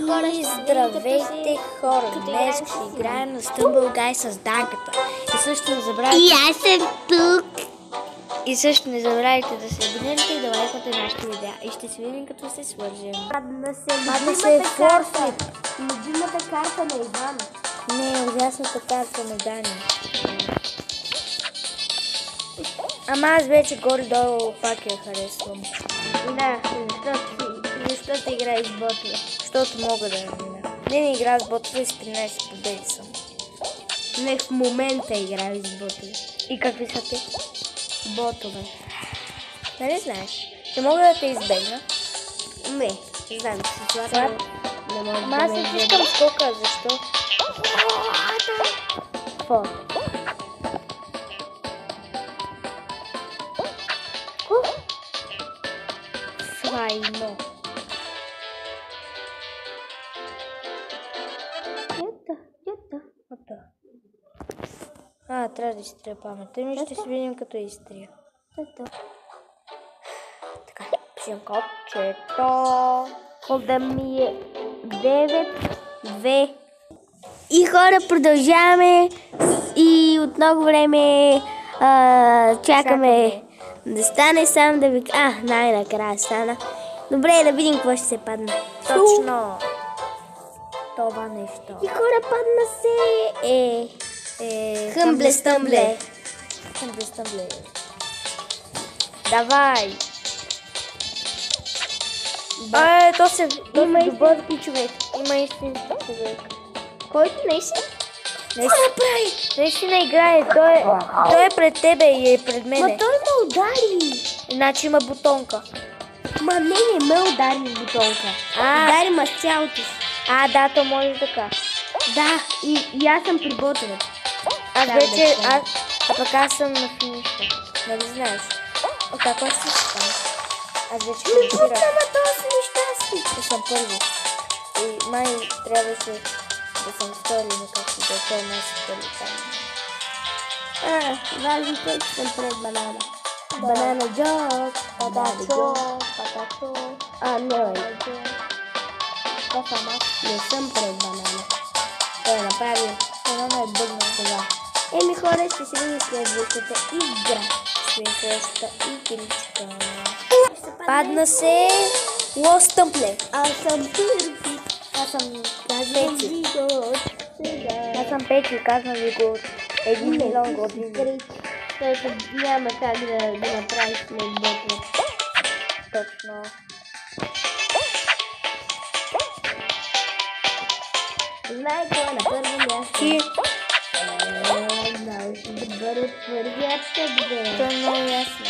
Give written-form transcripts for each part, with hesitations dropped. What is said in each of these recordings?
И здравейте хора, днес ще играем на Stumble Guys с Данката. И също не забравяйте... И аз съм тук! И също не забравяйте да се абонирате и да лайкате нашите видеа. И ще се видим като се свържем. Падна се форфит. Любимата карта на Иван. Не, ужасната карта на Дани. Ама аз вече горе-долу пак я харесвам. Да, защото играе с ботове. Защото мога да я мина. Не играя с ботове, с 13 победи съм. Не, в момента играе с ботове. И какви са те? Ботове. Нали знаеш? Че мога да те избегна? Не, знам, че Това не може ама аз не искам скока, защо? Какво? Свайно. Трябва да изтрия паметта ми, ще си видим като изтрия. Така, пишем копчето. Кода ми е 9-2. И хора, продължаваме и от много време чакаме да стане, сам да ви... най-накрая стана. Добре, да видим какво ще се падне. Точно. Това нещо. И хора, падна се Хъмбле стъмбле. Хъмбле стъмбле. Давай. То се добър човек. Има истински човек. Който наистина? Наистина играе. Той е пред тебе и е пред мене. Ма той ме удари. Значи има бутонка. Ма не ме удари с бутонка. Удари ма с цялото си. Да, то може така. Да, и аз съм при ботове. Пък аз съм на финиша. Нали знаеш? Какво ще се стане? Аз вече финиширам. Аз съм първи. И май трябваше да съм втори, но как си да той не си първи там. Важното е, че съм пред банана. Банана джок, Патачо. Не. Не съм пред банана. Той направи. Банана е бъгна това. Еми хора, ще се видим следващата игра. Следващата игричка. Падна се Лост Тъмпле. Аз съм първи. Аз съм Печи. Аз съм Печи, казвам ви го от 1 милион години. Защото няма как да направиш след ботове. Точно. Знае кой е на първо място. Ти. Да, ще да бъде от първият бъде. Това е много ясно.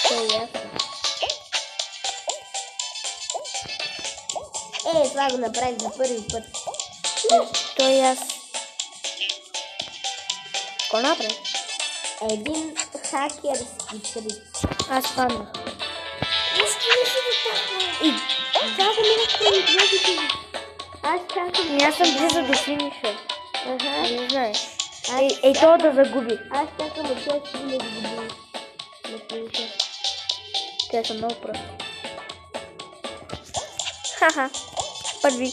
Това е ясно. Това го направих за първи път. Той и аз. Какво направи? Един хакерски трик. Аз паднах. И чакам да другите. Аз чакам. Аз съм близо до финиша. Не знаеш. То да загуби. Аз чакам от 6000 години. На финиша. Те са много прости. Ха-ха. Първи.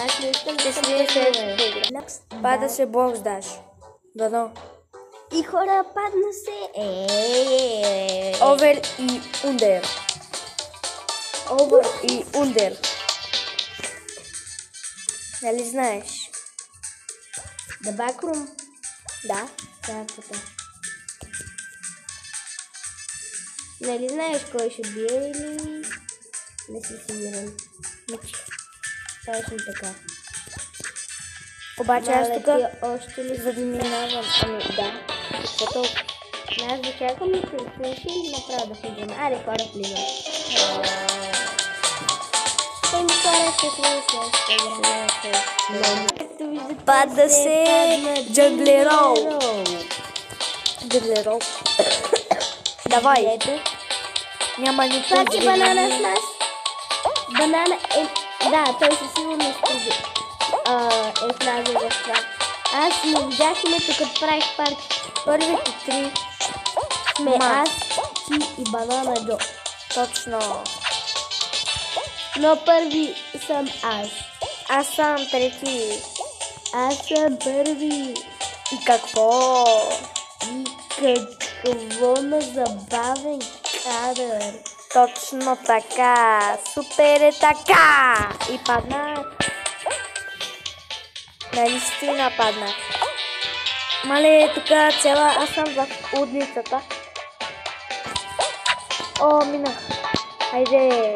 Аз не искам да съм първи. Пада се бокс даш. Дано. И хора, падна се. Овер и ундер. Овер и ундер. Нали знаеш? Да бакрум. Да. Картата. Нали знаеш кой ще бие или не си сигурен? Точно така. Обаче аз тук още ли за да минавам. Да. Защото аз да чакам и се слуши и направо да влизам. Аре, хора, влизам. Хора, ще влизам. Пада се джанглерол. Джанглерол. Давай. Няма никой. Това ти банана с нас. Банана е... Да, той със сигурност е влязъл в това. Аз не видях името, като правих парти. Първите 3 сме аз, ти и банана Джо. Точно. Но първи съм аз. Аз съм трети. Аз съм първи. И какво? И какво на забавен кадър. Точно така. Супер е така. И падна. Наистина падна. Мале, тук цяла, аз съм в удницата. О, минах. Хайде.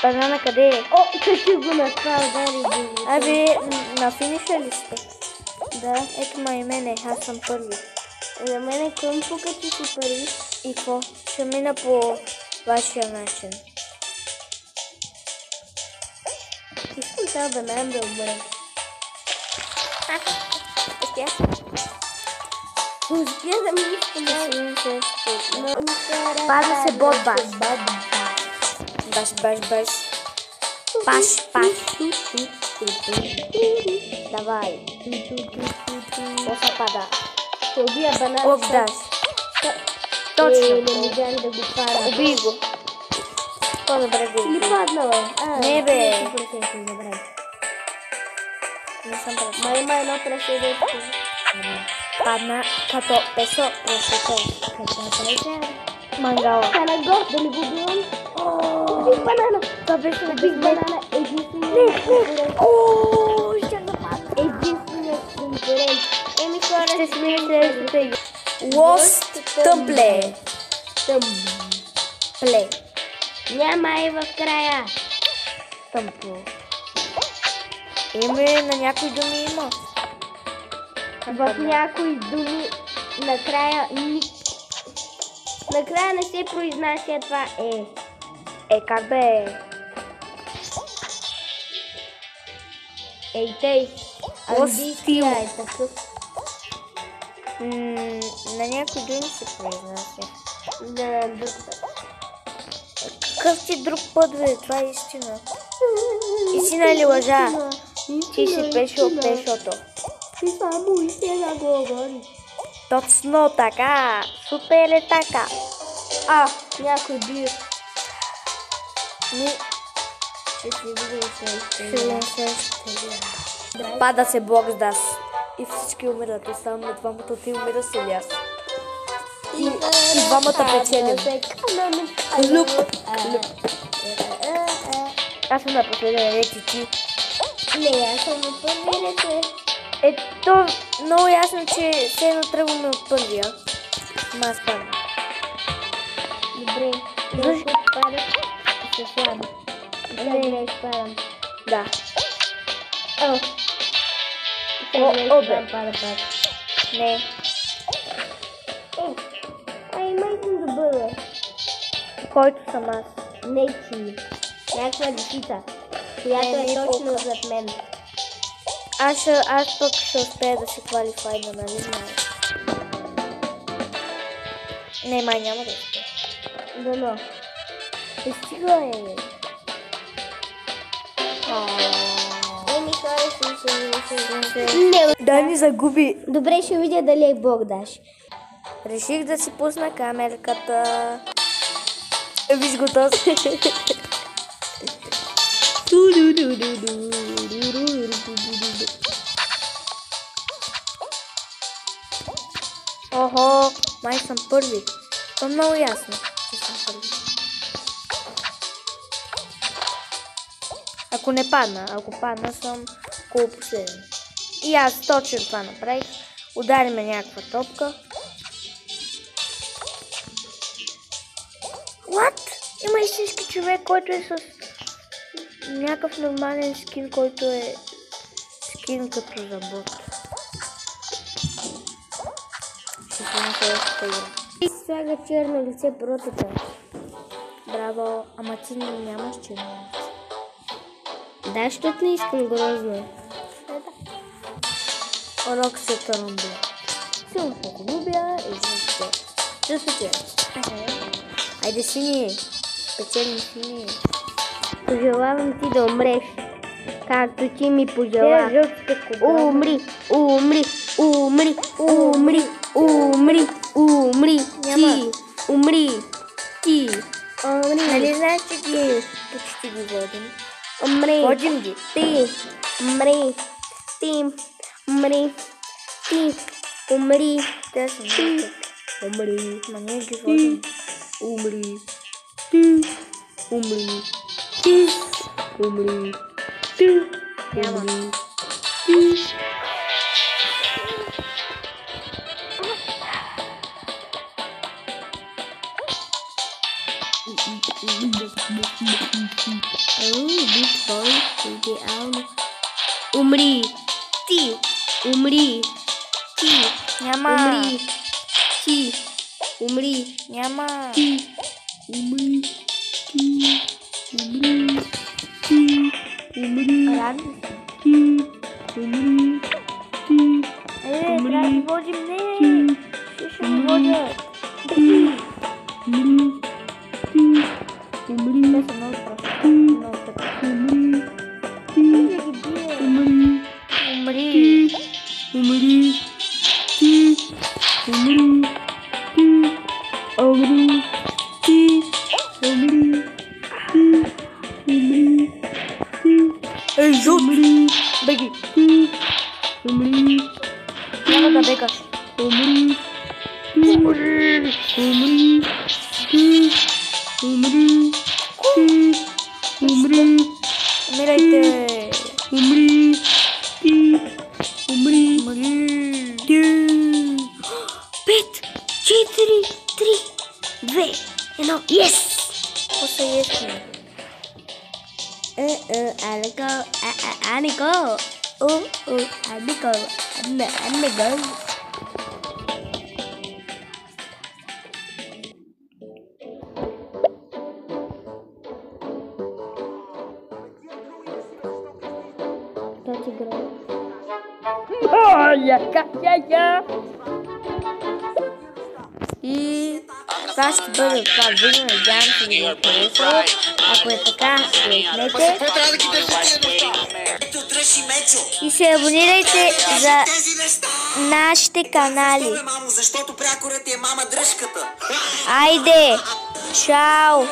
Падна на къде? О, качи го на това удари. Абе, на финиша ли сте? Да. Ето ма и мене, аз съм първи. За мен към покачи си първи. И какво? Ще мина по вашия начин. Искам сега да наем да обърна. Успя да ми иска Пада се бот баш. Баш. Паш. Давай. Коса пада. Ще убия банана. Обдаш. Точно. Точно. Не можам да го пара. Убий го. По-добре го Или убий. падна, бе? Не, бе. 100% забравя. Не съм прав. Ма има едно преследване. Падна като песо. Просто Какво прави? мангала. Стана го, да ли го убивам? Убих банана. Това беше на Убих банана. Единственият конкурент. Ооо, ще да падна. Единственият конкурент. Еми хора, Ще сме следващото игра. Lost Tumble. Плей. Няма и в края. Тъмпо. Име на някои думи има. В някои думи накрая накрая не се произнася това е. Е, как бе? Ей, тъй. Английския Лостил. е такъв. На някои думи се произнася. На друг път. Какъв ти друг път, бе? Това е истина. Истина или лъжа? Ти си пешото. Ти само истина говори. Точно така. Супер е така. Някой бил. Ми, Ще си видим следващия. пада се блок с дас. И всички умират. Оставаме двамата, ти умира с Илиас. И двамата печелим. Клюп. Аз съм на последния ред и ти. Не, аз съм на първи ред. Ето, много ясно, че се едно тръгваме от първия. Ма аз падам. Добре. Защо падаш? Ще сладам. Не, падам. Да. Обе. Пада. Не. Май съм добър, бе. Който съм аз. Не ти. Някаква лисица, която Не, е ми точно зад мен. Аз пък ще успея да се квалифайна, нали знаеш? Не, май няма да успея. Дано. Стига е. Еми, хора, Не, да ни загуби. Добре, ще видя дали е Бог даш. Реших да си пусна камерката. Виж го този. Охо, май съм първи. Това е много ясно, че съм първи. Ако не падна, ако падна съм около последен. И аз точно това направих. Удари ме някаква топка. What? Има истински човек, който е с някакъв нормален скин, който е скин като за бот. Ще се на следващата игра. Слага черно лице протата. Браво, ама ти нямаш черно лице. Да, защото не искам грозно. Урок се търнбля. Силно се любя и жълтите. Чувствате? Айде сини. Печелим сини. Пожелавам ти да умреш. Както ти ми пожела. Жълтите кога. Умри, умри, умри, умри, умри, умри, ти, умри, ти, умри. Нали знаеш, че ги почти ги водим? Умри. Водим ги. Ти. Умри. Ти. Умри. Ти. Умри. Те са Ти. много. Умри. Ма ние ги водим. Умри. Ти. Умри. Ти. Умри. Ти. Няма. Умри. Ти. Умри. Ти. Умри. Ти. Няма. Умри. Ти. Умри. Няма. Ти. Умри. Ти. Умри. Ти. Умри. Ради. Ти. Умри. Ти. Трябва да ги водим. Не. Ще ги водят. Умри. Ти. Умри. Те са много просто. Много тъпи. Умри. Ти. Да ги бие. Умри. Умри. Умри. Ти. Умри. Ти. Умри. Ти. Умри. Ти. Умри. Ти. Ей, жут. Умри. Беги. Ти. Умри. Няма да бегаш. Умри. Ти. Умри. Ти. Умри. Ти. Умри. Умирайте. Умри. Ти. Умри. Умри. Ти. 5, 4, 3, 2, 1. Yes! Какво са естни? Anico. Anico. Anico. Anico. Как играю? И това ще бъде това видео. Надявам се да ви е харесало. Ако е така, лайкнете и се абонирайте за нашите канали. Защото прякорът е мама дръжката. Айде! Чао!